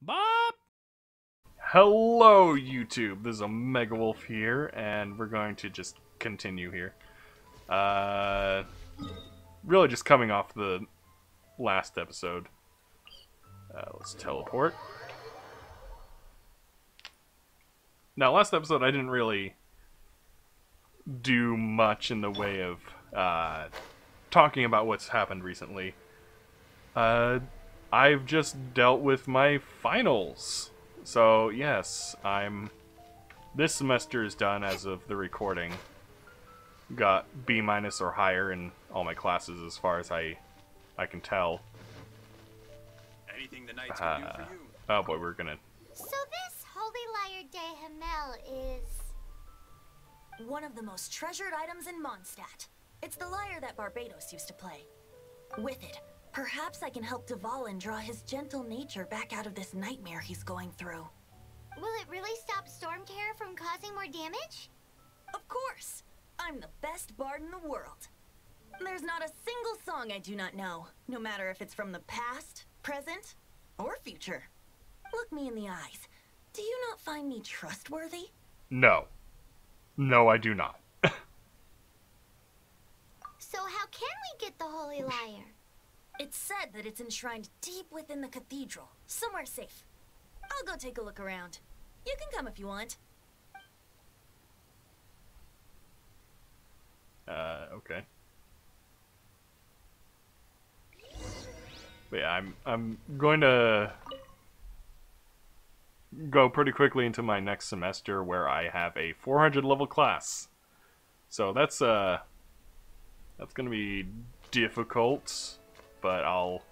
Bob! Hello, YouTube. This is OmegaWolf here, and we're going to just continue here. Really just coming off the last episode. Let's teleport. Now, last episode I didn't really do much in the way of talking about what's happened recently. I've just dealt with my finals. So, yes, this semester is done as of the recording. Got B- or higher in all my classes as far as I can tell. Anything the knights can do for you. Oh boy, we're gonna... So this Holy Lyre de Himmel is... one of the most treasured items in Mondstadte. It's the lyre that Barbados used to play. With it, perhaps I can help Dvalin draw his gentle nature back out of this nightmare he's going through. Will it really stop Storm Terror from causing more damage? Of course! I'm the best bard in the world. There's not a single song I do not know, no matter if it's from the past, present, or future. Look me in the eyes. Do you not find me trustworthy? No. No, I do not. So how can we get the Holy Lyre? It's said that it's enshrined deep within the cathedral, somewhere safe. I'll go take a look around. You can come if you want. Okay. But yeah, I'm going to go pretty quickly into my next semester where I have a 400 level class. So that's gonna be difficult, but I'll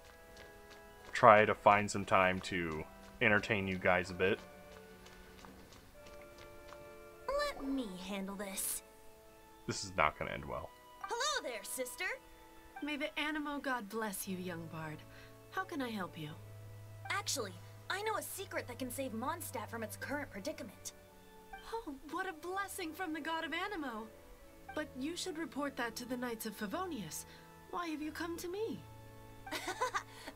try to find some time to entertain you guys a bit. Let me handle this. This is not gonna end well. Hello there, sister. May the Animo God bless you, young bard. How can I help you? Actually, I know a secret that can save Mondstadte from its current predicament. Oh, what a blessing from the god of Animo! But you should report that to the Knights of Favonius. Why have you come to me?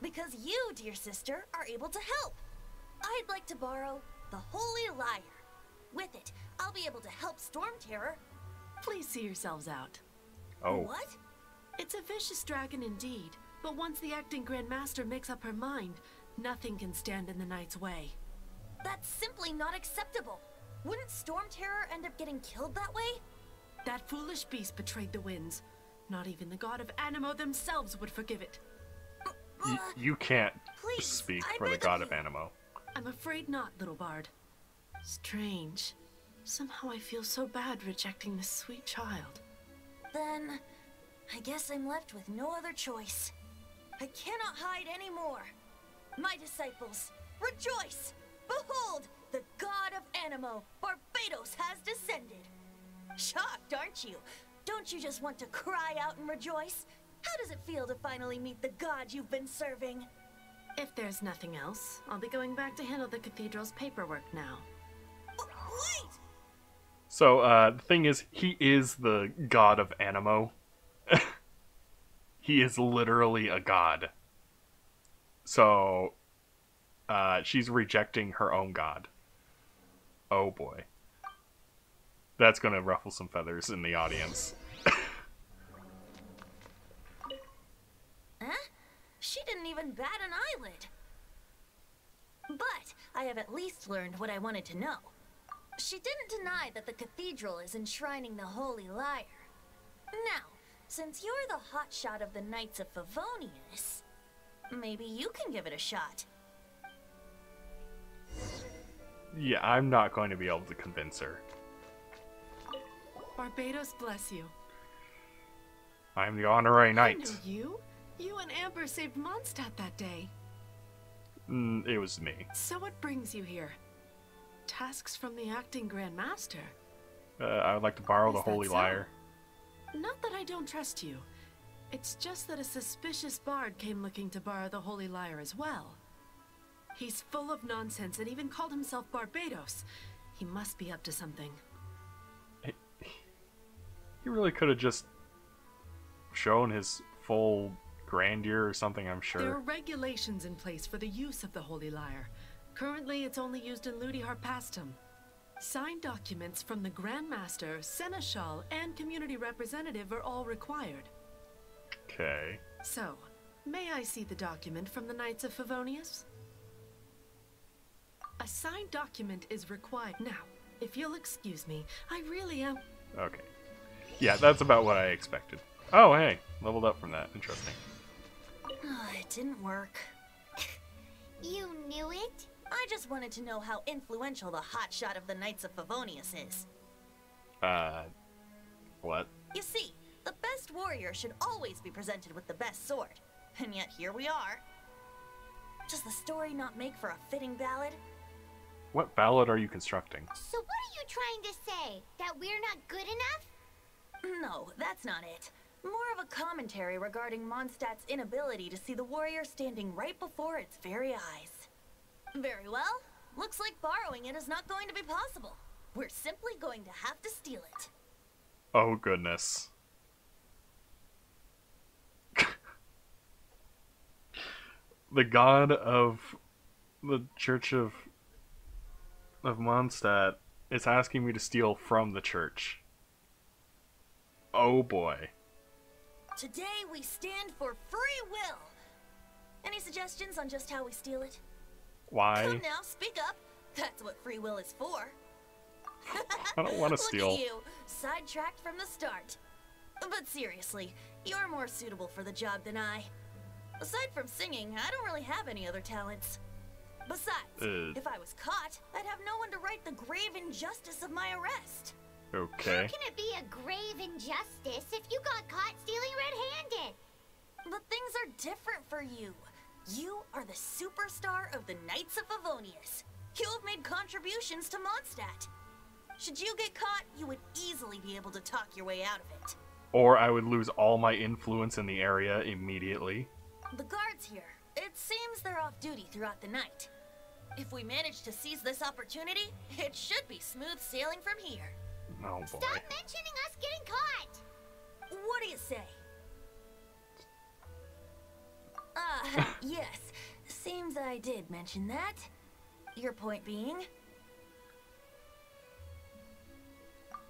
Because you, dear sister, are able to help. I'd like to borrow the Holy Lyre. With it, I'll be able to help Storm Terror. Please see yourselves out. Oh. What? It's a vicious dragon indeed, but once the acting Grand Master makes up her mind, nothing can stand in the Knight's way. That's simply not acceptable. Wouldn't Storm Terror end up getting killed that way? That foolish beast betrayed the winds. Not even the god of Animo themselves would forgive it. You can't Please, speak I for the beg god of of you. Animo. I'm afraid not, little bard. Strange. Somehow I feel so bad rejecting this sweet child. Then, I guess I'm left with no other choice. I cannot hide anymore. My disciples, rejoice! Behold, the god of Animo, Barbados, has descended. Shocked, aren't you? Don't you just want to cry out and rejoice? How does it feel to finally meet the god you've been serving? If there's nothing else, I'll be going back to handle the cathedral's paperwork now. Wait! So, the thing is, he is the god of Animo. He is literally a god. So, she's rejecting her own god. Oh boy. That's gonna ruffle some feathers in the audience. Huh? She didn't even bat an eyelid. But I have at least learned what I wanted to know. She didn't deny that the cathedral is enshrining the Holy Lyre. Now, since you're the hotshot of the Knights of Favonius, maybe you can give it a shot. Yeah, I'm not going to be able to convince her. Barbados bless you. I'm the honorary I knight. know you. You and Amber saved Mondstadte that day. It was me. So what brings you here? Tasks from the acting Grand Master? I would like to borrow the Is that Holy so? Lyre. Not that I don't trust you. It's just that a suspicious bard came looking to borrow the Holy Lyre as well. He's full of nonsense and even called himself Barbados. He must be up to something. He really could have just shown his full grandeur or something, I'm There are sure. regulations in place for the use of the Holy Lyre. Currently, it's only used in Ludi Harpastum. Signed documents from the Grand Master, Seneschal, and Community Representative are all required. Okay. So, may I see the document from the Knights of Favonius? A signed document is required. Now, if you'll excuse me, I really am... Okay. Yeah, that's about what I expected. Oh, hey. Leveled up from that. Interesting. It didn't work. You knew it? I just wanted to know how influential the hotshot of the Knights of Favonius is. What? You see, the best warrior should always be presented with the best sword. And yet here we are. Does the story not make for a fitting ballad? What ballad are you constructing? So what are you trying to say? That we're not good enough? No, that's not it. More of a commentary regarding Mondstadte's inability to see the warrior standing right before its very eyes. Very well. Looks like borrowing it is not going to be possible. We're simply going to have to steal it. Oh, goodness. The god of the Church of Mondstadt is asking me to steal from the church. Oh boy. Today we stand for free will. Any suggestions on just how we steal it? Why? Come now, speak up. That's what free will is for. I don't want to steal. Look at you, sidetracked from the start. But seriously, you're more suitable for the job than I. Aside from singing, I don't really have any other talents. Besides, if I was caught, I'd have no one to right the grave injustice of my arrest. Okay. How can it be a grave injustice if you got caught stealing red-handed? But things are different for you. You are the superstar of the Knights of Favonius. You have made contributions to Mondstadt. Should you get caught, you would easily be able to talk your way out of it. Or I would lose all my influence in the area immediately. The guards here, it seems they're off duty throughout the night. If we manage to seize this opportunity, it should be smooth sailing from here. Oh boy. Stop mentioning us getting caught! What do you say? Yes. Seems I did mention that. Your point being?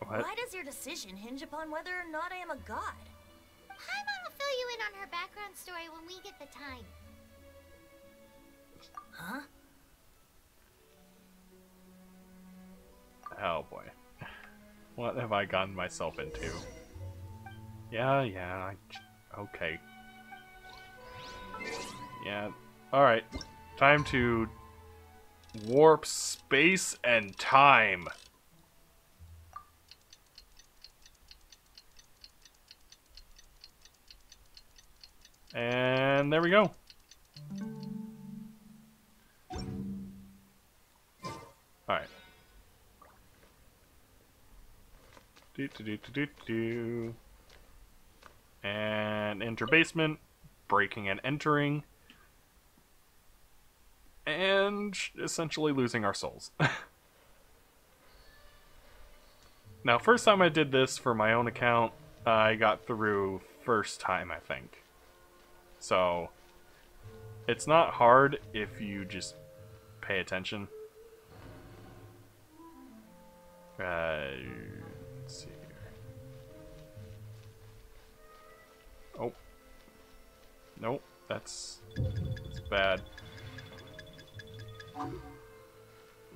What? Why does your decision hinge upon whether or not I am a god? Paimon will fill you in on her background story when we get the time. Huh? Oh boy. What have I gotten myself into? Yeah, okay. Yeah, alright. Time to warp space and time. And there we go. Alright. And enter basement, breaking and entering, and essentially losing our souls. Now, first time I did this for my own account, I got through first time, I think. So, it's not hard if you just pay attention. Let's see here. Oh. Nope, that's bad.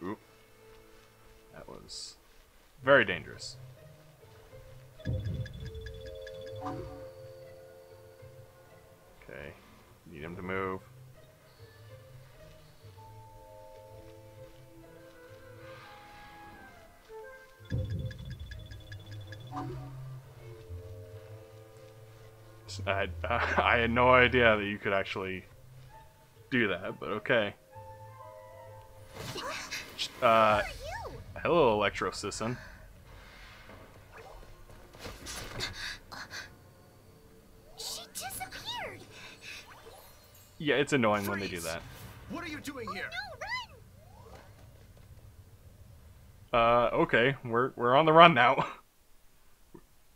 Oop. That was very dangerous. Okay, need him to move. I had no idea that you could actually do that, but okay. Hello, Electro Citizen. She disappeared! Yeah, it's annoying when they do that. What are you doing here? No, run! Okay, we're on the run now.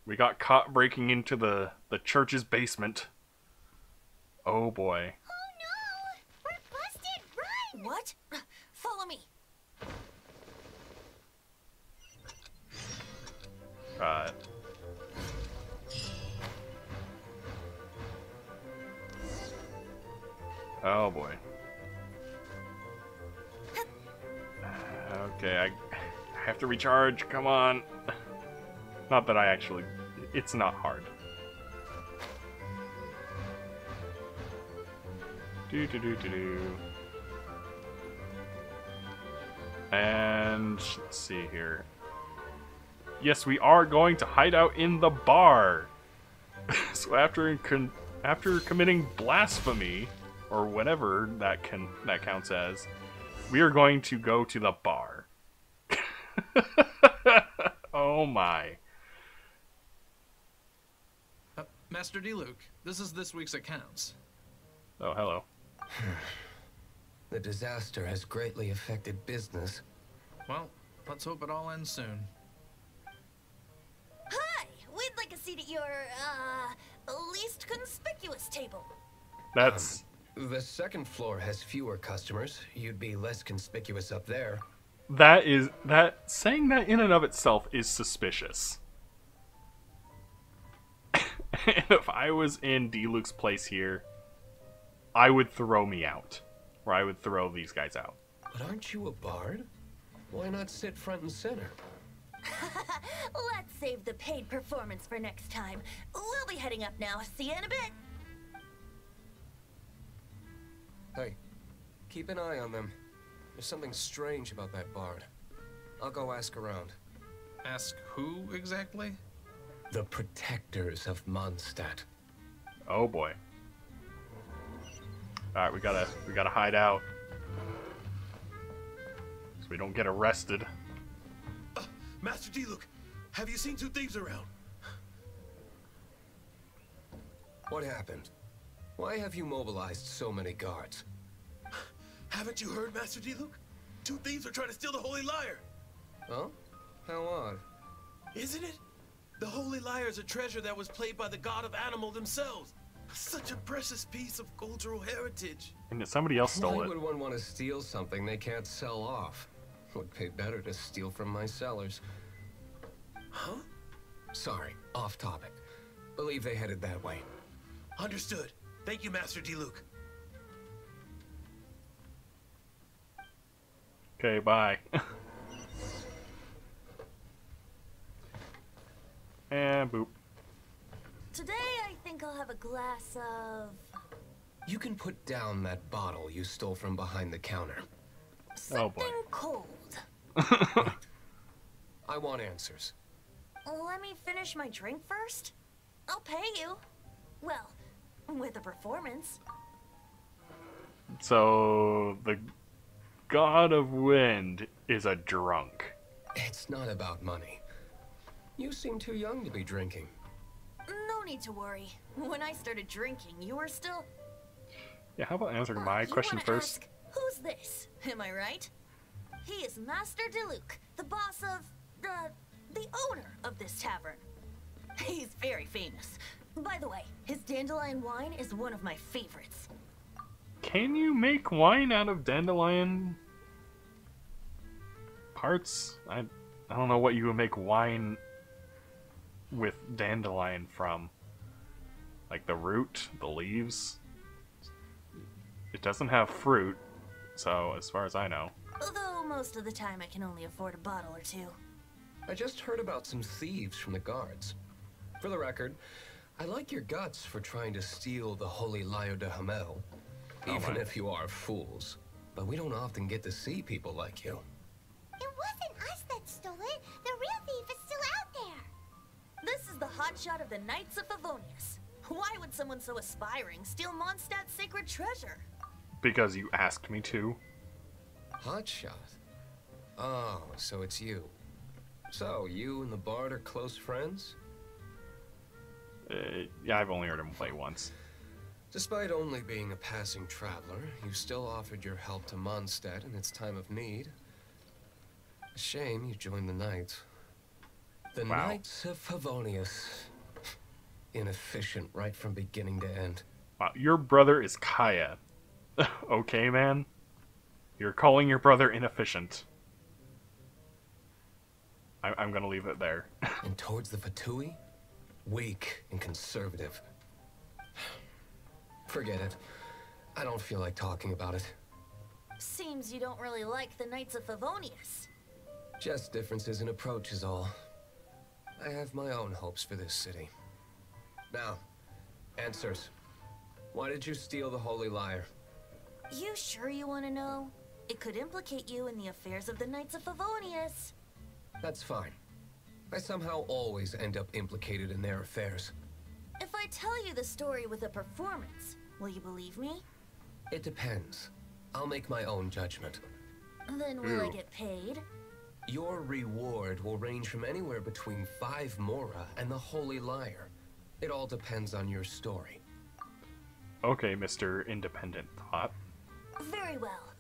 We got caught breaking into the church's basement. Oh boy. Oh no! We're busted! Run! What? Follow me. Oh boy. Okay, I have to recharge. Come on. Not that I actually... It's not hard. Do. And let's see here. Yes, we are going to hide out in the bar. So after committing blasphemy, or whatever that counts as, we are going to go to the bar. Oh my. Master D-Luke, this is this week's accounts. Oh, hello. The disaster has greatly affected business. Well, let's hope it all ends soon. Hi! We'd like a seat at your, least conspicuous table. That's... The second floor has fewer customers. You'd be less conspicuous up there. Saying that in and of itself is suspicious. And if I was in D-Luke's place here, I would throw me out. Or I would throw these guys out. But aren't you a bard? Why not sit front and center? Let's save the paid performance for next time. We'll be heading up now. See you in a bit. Hey, keep an eye on them. There's something strange about that bard. I'll go ask around. Ask who exactly? The protectors of Mondstadte. Oh boy. Alright, we gotta hide out. So we don't get arrested. Master D-Luke, have you seen two thieves around? What happened? Why have you mobilized so many guards? Haven't you heard, Master D-Luke? Two thieves are trying to steal the Holy Lyre. Oh? How odd. Isn't it? The Holy Lyre is a treasure that was played by the god of animal themselves. Such a precious piece of cultural heritage. And somebody else stole Why it. would one want to steal something they can't sell off? Would pay better to steal from my sellers. Huh? Sorry, off topic. Believe they headed that way. Understood. Thank you, Master D-Luke. Okay, bye. And boop. Today, I think I'll have a glass of... You can put down that bottle you stole from behind the counter. Oh boy. something cold. I want answers. Let me finish my drink first. I'll pay you. Well, with a performance. So, the God of Wind is a drunk. It's not about money. You seem too young to be drinking. No need to worry. When I started drinking, you were still... Yeah, how about answering my You question wanna first? ask, who's this? Am I right? He is Master D-Luke, the boss of... the owner of this tavern. He's very famous. By the way, his dandelion wine is one of my favorites. Can you make wine out of dandelion parts? I don't know what you would make wine with dandelion from. Like the root, the leaves. It doesn't have fruit, so as far as I know. Although most of the time I can only afford a bottle or two. I just heard about some thieves from the guards. For the record, I like your guts for trying to steal the Holy Lyre de Hamel. Even if you are fools. But we don't often get to see people like you. It wasn't us that stole it. The real thief is still out there. This is the hotshot of the Knights of Favonius. Why would someone so aspiring steal Mondstadte's sacred treasure? Because you asked me to. Hotshot? Oh, so it's you. So, you and the Bard are close friends? Yeah, I've only heard him play once. Despite only being a passing traveler, you still offered your help to Mondstadte in its time of need. A shame you joined the Knights. The Wow. Knights of Favonius. Inefficient right from beginning to end. Wow, your brother is Kaya. Okay, man? You're calling your brother inefficient. I'm gonna leave it there. And towards the Fatui? Weak and conservative. Forget it. I don't feel like talking about it. Seems you don't really like the Knights of Favonius. Just differences in approach is all. I have my own hopes for this city. Now, answers. Why did you steal the Holy Lyre? You sure you want to know? It could implicate you in the affairs of the Knights of Favonius. That's fine. I somehow always end up implicated in their affairs. If I tell you the story with a performance, will you believe me? It depends. I'll make my own judgment. Then will I Ew. get paid? Your reward will range from anywhere between 5 Mora and the Holy Lyre. It all depends on your story. Okay, Mr. Independent Thought. Very well.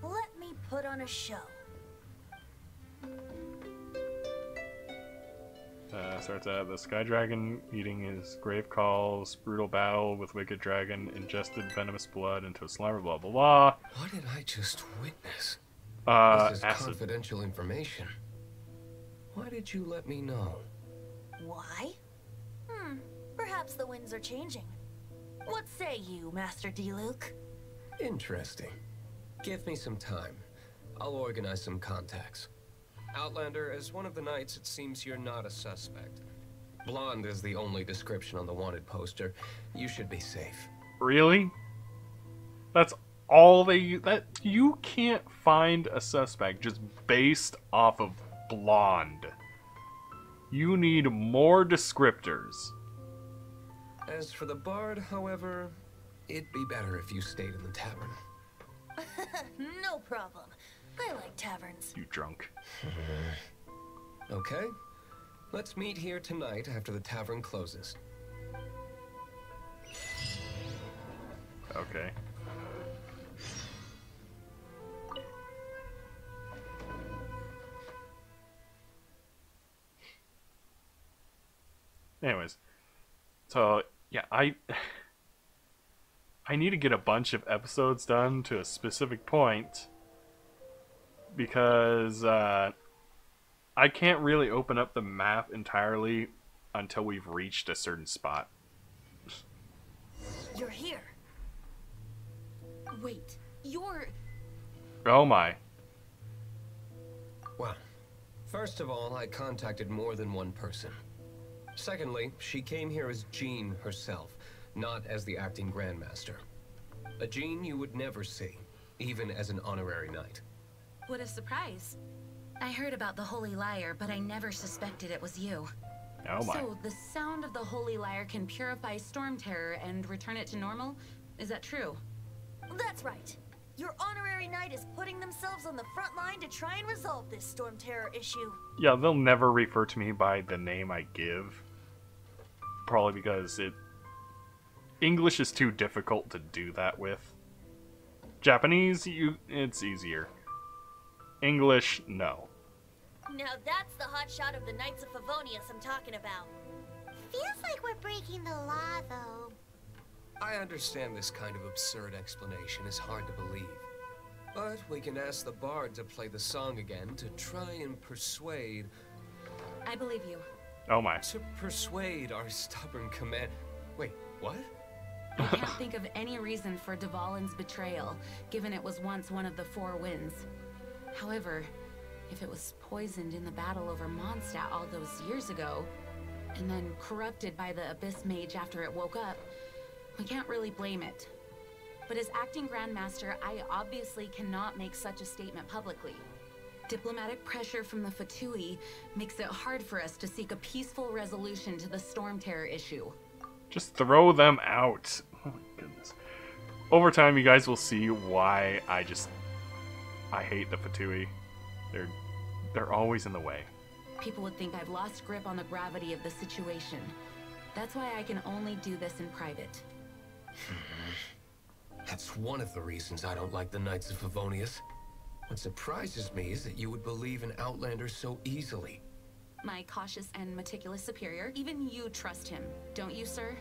Let me put on a show. Starts out, the Sky Dragon eating his grave calls, brutal battle with Wicked Dragon, ingested venomous blood into a slimer, blah blah blah. What did I just witness? This is Acid. confidential information. Why did you let me know? Why? Perhaps the winds are changing. What say you, Master D-Luke? Interesting. Give me some time. I'll organize some contacts. Outlander, as one of the knights, it seems you're not a suspect. Blonde is the only description on the wanted poster. You should be safe. Really? That's all they... that you can't find a suspect just based off of blonde. You need more descriptors. As for the bard, however, it'd be better if you stayed in the tavern. No problem. I like taverns. You drunk. Okay. Let's meet here tonight after the tavern closes. Okay. Anyways, so yeah, I need to get a bunch of episodes done to a specific point because I can't really open up the map entirely until we've reached a certain spot. You're here. Wait, you're... Oh my. Well, first of all, I contacted more than one person. Secondly, she came here as Jean herself, not as the acting Grandmaster. A Jean you would never see, even as an honorary knight. What a surprise. I heard about the Holy Lyre, but I never suspected it was you. Oh my. So, the sound of the Holy Lyre can purify Storm Terror and return it to normal? Is that true? That's right. Your honorary knight is putting themselves on the front line to try and resolve this Storm Terror issue. Yeah, they'll never refer to me by the name I give. Probably because English is too difficult to do that with. Japanese, it's easier. English, no. Now that's the hotshot of the Knights of Favonius I'm talking about. Feels like we're breaking the law, though. I understand this kind of absurd explanation is hard to believe. But we can ask the bard to play the song again to try and persuade... I believe you. Oh my. To persuade our stubborn command... Wait, what? I can't think of any reason for Dvalin's betrayal, given it was once one of the Four Winds. However, if it was poisoned in the battle over Mondstadte all those years ago, and then corrupted by the Abyss Mage after it woke up, we can't really blame it. But as acting Grandmaster, I obviously cannot make such a statement publicly. Diplomatic pressure from the Fatui makes it hard for us to seek a peaceful resolution to the Storm Terror issue. Just throw them out. Oh my goodness. Over time, you guys will see why I hate the Fatui. They're always in the way. People would think I've lost grip on the gravity of the situation. That's why I can only do this in private. That's one of the reasons I don't like the Knights of Favonius. What surprises me is that you would believe in Outlander so easily. My cautious and meticulous superior, even you trust him, don't you, sir?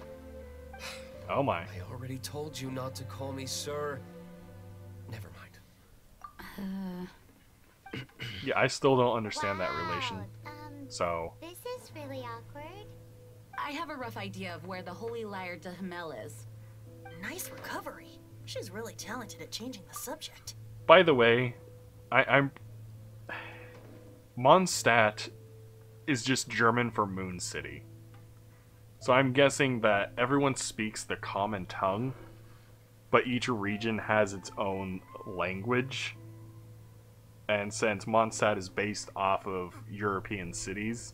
Oh my. I already told you not to call me sir. Never mind. Yeah, I still don't understand that relation. So, This is really awkward. I have a rough idea of where the Holy Lyre de Hamel is. Nice recovery. She's really talented at changing the subject. by the way, I'm Mondstadt is just German for Moon City. So I'm guessing that everyone speaks the common tongue, but each region has its own language. And since Mondstadt is based off of European cities,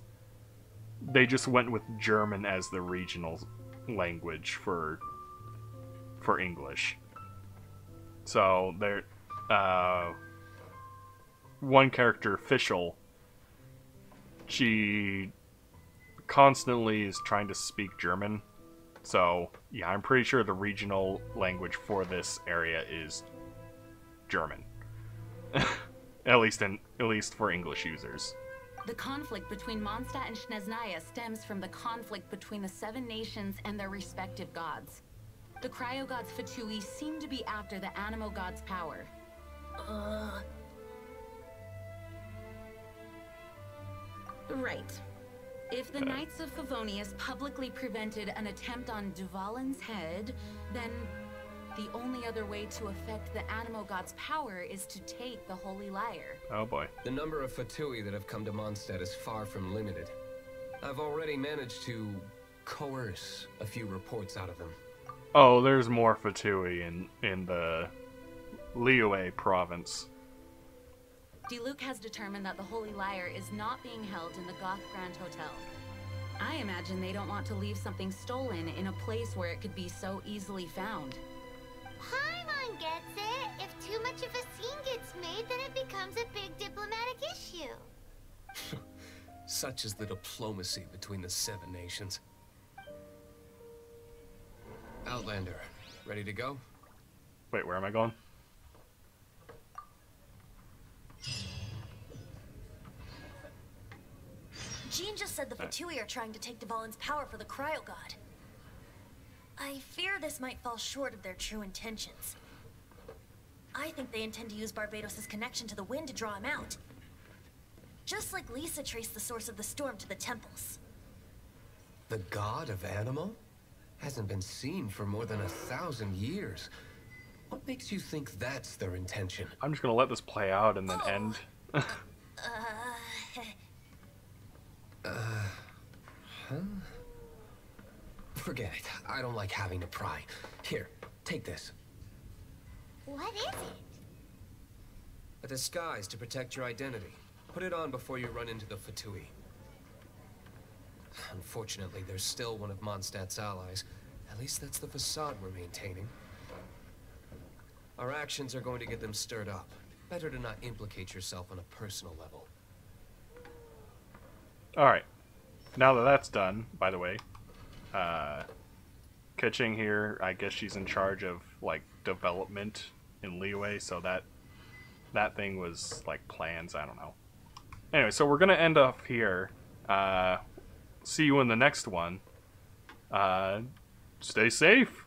they just went with German as the regional language for English. So there, one character, Fischl, she constantly is trying to speak German. So yeah, I'm pretty sure the regional language for this area is German. at least for English users. The conflict between Mondstadt and Snezhnaya stems from the conflict between the 7 nations and their respective gods. The cryo-gods Fatui seem to be after the Animo god's power. Right. If the Knights of Favonius publicly prevented an attempt on Dvalin's head, then the only other way to affect the Animo god's power is to take the Holy Lyre. Oh boy. The number of Fatui that have come to Mondstadt is far from limited. I've already managed to coerce a few reports out of them. Oh, there's more Fatui in the Liyue province. Diluc has determined that the Holy Lyre is not being held in the Goth Grand Hotel. I imagine they don't want to leave something stolen in a place where it could be so easily found. Paimon gets it. If too much of a scene gets made, then it becomes a big diplomatic issue. Such is the diplomacy between the 7 nations. Outlander, ready to go? Wait, where am I going? Jean just said the Fatui are trying to take Dvalin's power for the Cryo God. I fear this might fall short of their true intentions. I think they intend to use Barbados' connection to the wind to draw him out. Just like Lisa traced the source of the storm to the temples. The god of Animo? Hasn't been seen for more than 1,000 years. What makes you think that's their intention? I'm just gonna let this play out and then end. Forget it. I don't like having to pry. Here, take this. What is it? A disguise to protect your identity. Put it on before you run into the Fatui. Unfortunately, there's still one of Mondstadt's allies. At least that's the facade we're maintaining. Our actions are going to get them stirred up. Better to not implicate yourself on a personal level. Alright. Now that that's done, by the way, Keqing here, I guess she's in charge of, like, development in Liyue, so that thing was, like, plans, I don't know. Anyway, so we're gonna end up here. See you in the next one. Stay safe!